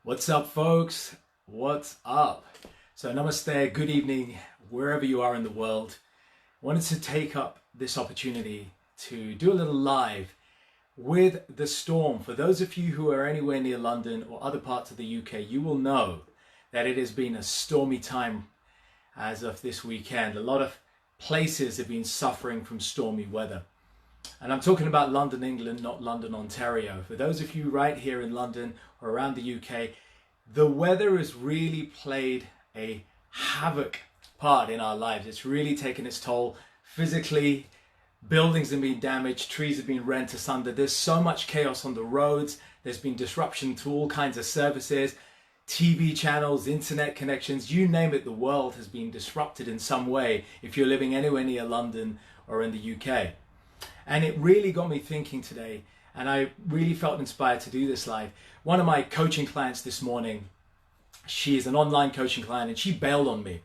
What's up, folks? What's up? So namaste, good evening, wherever you are in the world. I wanted to take up this opportunity to do a little live with the storm. For those of you who are anywhere near London or other parts of the UK, you will know that it has been a stormy time as of this weekend. A lot of places have been suffering from stormy weather. And I'm talking about London, England, not London, Ontario. For those of you right here in London or around the UK, the weather has really played a havoc part in our lives. It's really taken its toll physically. Buildings have been damaged, trees have been rent asunder. There's so much chaos on the roads. There's been disruption to all kinds of services, TV channels, internet connections, you name it, the world has been disrupted in some way if you're living anywhere near London or in the UK. And it really got me thinking today, and I really felt inspired to do this live. One of my coaching clients this morning, she is an online coaching client, and she bailed on me.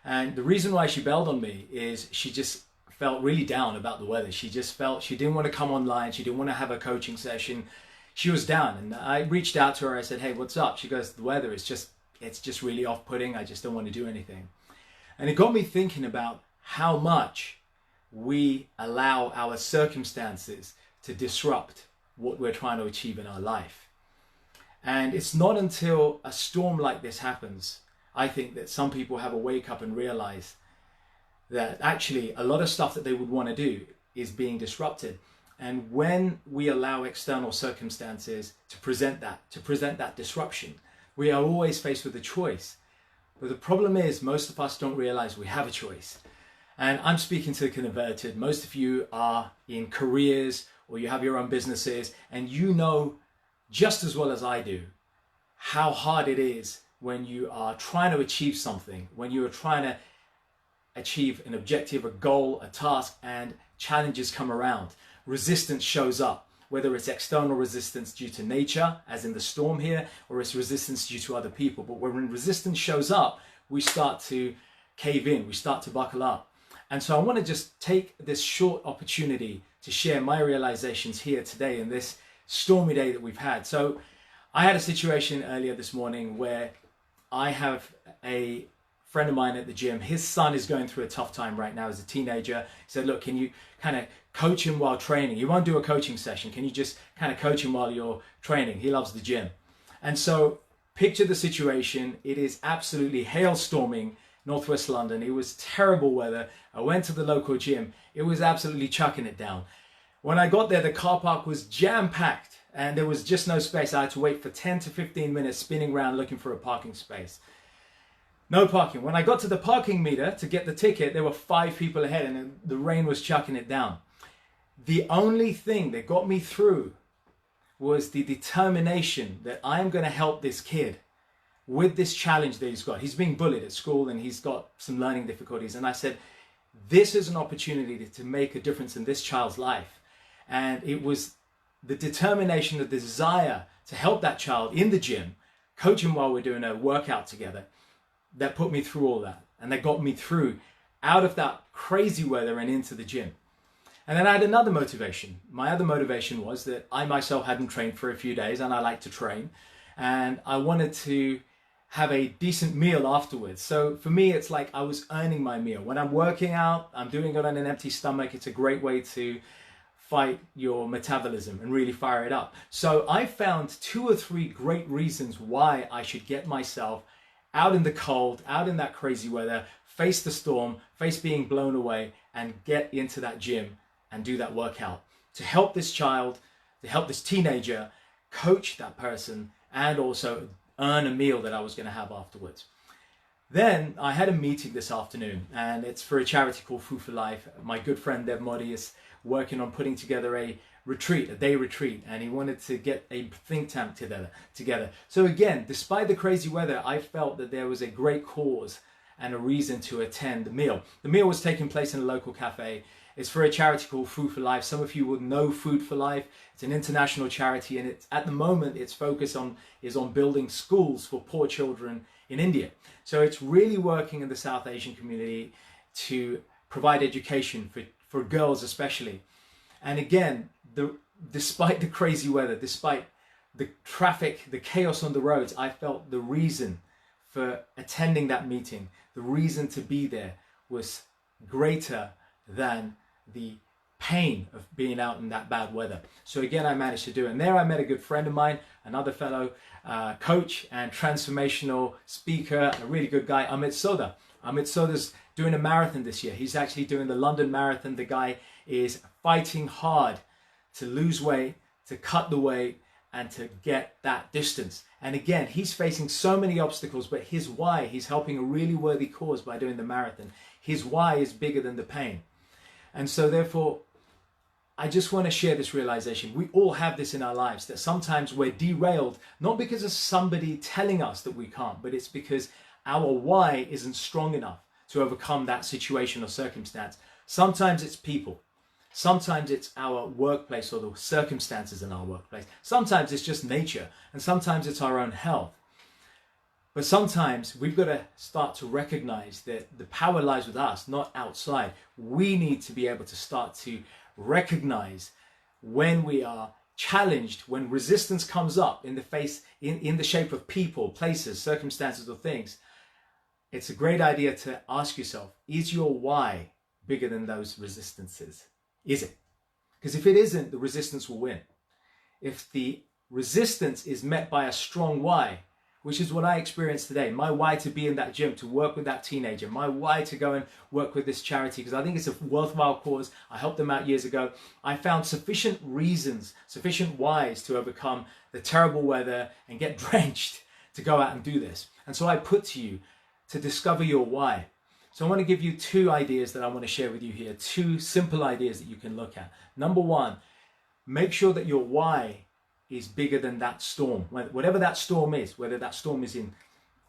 And the reason why she bailed on me is she just felt really down about the weather. She just felt she didn't want to come online. She didn't want to have a coaching session. She was down, and I reached out to her. I said, "Hey, what's up?" She goes, "The weather is it's just really off-putting. I just don't want to do anything." And it got me thinking about how much we allow our circumstances to disrupt what we're trying to achieve in our life. And it's not until a storm like this happens, I think, that some people have a wake up and realize that actually a lot of stuff that they would want to do is being disrupted. And when we allow external circumstances to present that disruption, we are always faced with a choice. But the problem is most of us don't realize we have a choice. And I'm speaking to the converted. Most of you are in careers or you have your own businesses, and you know just as well as I do how hard it is when you are trying to achieve something, when you are trying to achieve an objective, a goal, a task, and challenges come around. Resistance shows up, whether it's external resistance due to nature, as in the storm here, or it's resistance due to other people. But when resistance shows up, we start to cave in, we start to buckle up. And so I want to just take this short opportunity to share my realizations here today in this stormy day that we've had. So I had a situation earlier this morning where I have a friend of mine at the gym. His son is going through a tough time right now as a teenager. He said, "Look, can you kind of coach him while training? He won't do a coaching session. Can you just kind of coach him while you're training?" He loves the gym. And so picture the situation. It is absolutely hailstorming Northwest London. It was terrible weather. I went to the local gym. It was absolutely chucking it down. When I got there, the car park was jam-packed and there was just no space. I had to wait for 10 to 15 minutes spinning around looking for a parking space. No parking. When I got to the parking meter to get the ticket, there were 5 people ahead and the rain was chucking it down. The only thing that got me through was the determination that I am going to help this kid with this challenge that he's got. He's being bullied at school and he's got some learning difficulties. And I said, this is an opportunity to make a difference in this child's life. And it was the determination, the desire to help that child in the gym, coach him while we're doing a workout together, that put me through all that. And that got me through out of that crazy weather and into the gym. And then I had another motivation. My other motivation was that I myself hadn't trained for a few days and I like to train. And I wanted to have a decent meal afterwards. So for me, it's like I was earning my meal. When I'm working out, I'm doing it on an empty stomach. It's a great way to fight your metabolism and really fire it up. So I found 2 or 3 great reasons why I should get myself out in the cold, out in that crazy weather, face the storm, face being blown away, and get into that gym and do that workout to help this child, to help this teenager, coach that person, and also earn a meal that I was going to have afterwards. Then I had a meeting this afternoon, and it's for a charity called Food for Life. My good friend Dev Modi is working on putting together a retreat, a day retreat, and he wanted to get a think tank together. So again, despite the crazy weather, I felt that there was a great cause and a reason to attend the meal. The meal was taking place in a local cafe. It's for a charity called Food for Life. Some of you would know Food for Life. It's an international charity, and it's at the moment its focus is on building schools for poor children in India. So it's really working in the South Asian community to provide education for girls especially. And again, despite the crazy weather, despite the traffic, the chaos on the roads, I felt the reason for attending that meeting, the reason to be there was greater than the pain of being out in that bad weather. So again, I managed to do it. And there I met a good friend of mine, another fellow coach and transformational speaker, a really good guy, Amit Sodha. Amit Sodha's doing a marathon this year. He's actually doing the London Marathon. The guy is fighting hard to lose weight, to cut the weight, and to get that distance. And again, he's facing so many obstacles, but his why, he's helping a really worthy cause by doing the marathon. His why is bigger than the pain. And so therefore, I just want to share this realization. We all have this in our lives, that sometimes we're derailed, not because of somebody telling us that we can't, but it's because our why isn't strong enough to overcome that situation or circumstance. Sometimes it's people. Sometimes it's our workplace or the circumstances in our workplace. Sometimes it's just nature, and sometimes it's our own health. But sometimes we've got to start to recognize that the power lies with us, not outside. We need to be able to start to recognize when we are challenged, when resistance comes up in the shape of people, places, circumstances, or things. It's a great idea to ask yourself, is your why bigger than those resistances? Is it? Because if it isn't, the resistance will win. If the resistance is met by a strong why, which is what I experienced today, my why to be in that gym, to work with that teenager, my why to go and work with this charity, because I think it's a worthwhile cause. I helped them out years ago. I found sufficient reasons, sufficient whys to overcome the terrible weather and get drenched to go out and do this. And so I put to you to discover your why. So I want to give you two ideas that I want to share with you here, two simple ideas that you can look at. Number one, make sure that your why is bigger than that storm. Whatever that storm is, whether that storm is in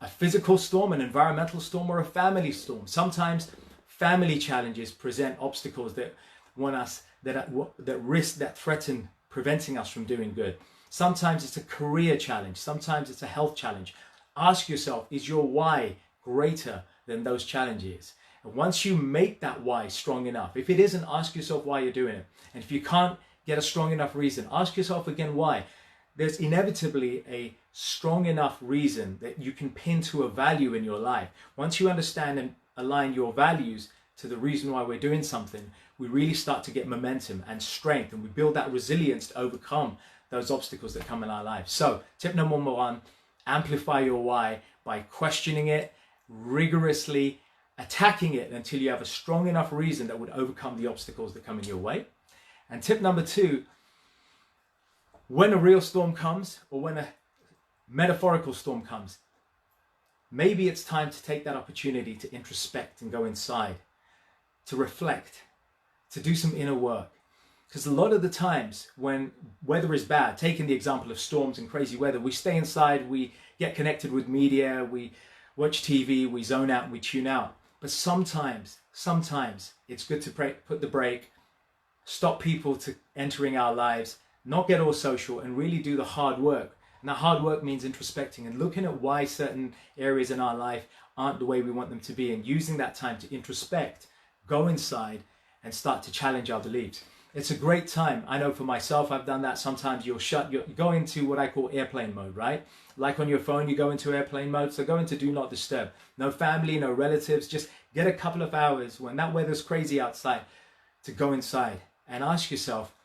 a physical storm, an environmental storm, or a family storm. Sometimes family challenges present obstacles that threaten preventing us from doing good. Sometimes it's a career challenge. Sometimes it's a health challenge. Ask yourself, is your why greater than those challenges? And once you make that why strong enough, if it isn't, ask yourself why you're doing it. And if you can't get a strong enough reason, ask yourself again why. There's inevitably a strong enough reason that you can pin to a value in your life. Once you understand and align your values to the reason why we're doing something, we really start to get momentum and strength, and we build that resilience to overcome those obstacles that come in our life. So tip number one, amplify your why by questioning it, rigorously attacking it until you have a strong enough reason that would overcome the obstacles that come in your way. And tip number two, when a real storm comes, or when a metaphorical storm comes, maybe it's time to take that opportunity to introspect and go inside, to reflect, to do some inner work. Because a lot of the times when weather is bad, taking the example of storms and crazy weather, we stay inside, we get connected with media, we watch TV, we zone out, we tune out. But sometimes it's good to put the brake, stop people to entering our lives, not get all social, and really do the hard work. And that hard work means introspecting and looking at why certain areas in our life aren't the way we want them to be, and using that time to introspect, go inside, and start to challenge our beliefs. It's a great time. I know for myself, I've done that. Sometimes you go into what I call airplane mode, right? Like on your phone, you go into airplane mode. So go into do not disturb. No family, no relatives. Just get a couple of hours when that weather's crazy outside to go inside and ask yourself,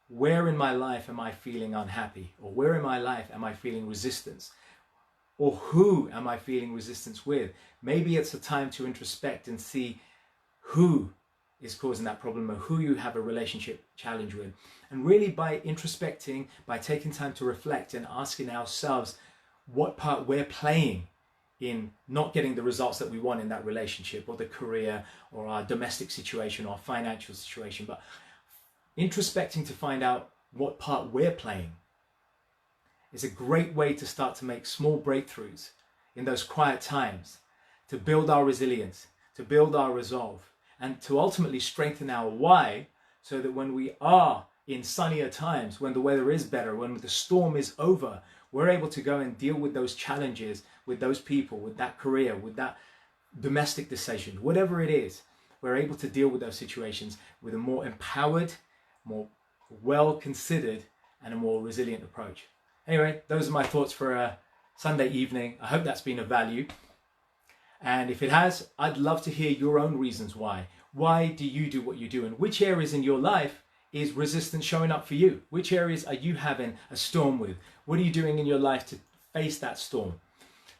where in my life am I feeling unhappy? Or where in my life am I feeling resistance? Or who am I feeling resistance with? Maybe it's a time to introspect and see who is causing that problem, or who you have a relationship challenge with. And really by introspecting, by taking time to reflect and asking ourselves what part we're playing in not getting the results that we want in that relationship, or the career, or our domestic situation, or financial situation, but introspecting to find out what part we're playing is a great way to start to make small breakthroughs in those quiet times, to build our resilience, to build our resolve, and to ultimately strengthen our why, so that when we are in sunnier times, when the weather is better, when the storm is over, we're able to go and deal with those challenges, with those people, with that career, with that domestic decision, whatever it is. We're able to deal with those situations with a more empowered, more well-considered, and a more resilient approach. Anyway, those are my thoughts for a Sunday evening. I hope that's been of value. And if it has, I'd love to hear your own reasons why. Why do you do what you do? And which areas in your life is resistance showing up for you? Which areas are you having a storm with? What are you doing in your life to face that storm?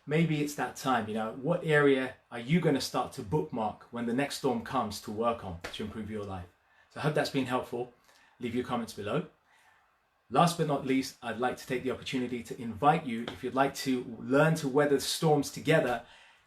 Maybe it's that time, what area are you going to start to bookmark when the next storm comes to work on to improve your life? So I hope that's been helpful. Leave your comments below. Last but not least, I'd like to take the opportunity to invite you, if you'd like to learn to weather storms together,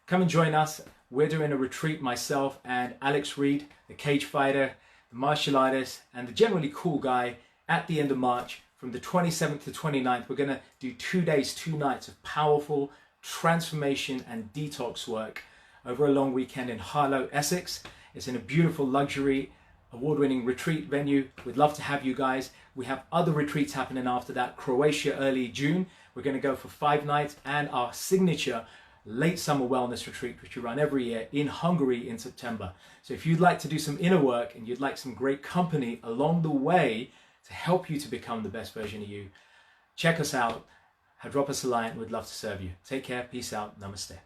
come and join us. We're doing a retreat, myself and Alex Reed, the cage fighter, the martial artist, and the generally cool guy, at the end of March. From the 27th to 29th, we're going to do 2 days, 2 nights of powerful transformation and detox work over a long weekend in Harlow, Essex. It's in a beautiful luxury award-winning retreat venue. We'd love to have you guys. We have other retreats happening after that. Croatia early June. We're going to go for 5 nights, and our signature late summer wellness retreat, which we run every year in Hungary in September. So if you'd like to do some inner work and you'd like some great company along the way to help you to become the best version of you, check us out. Drop us a line. We'd love to serve you. Take care. Peace out. Namaste.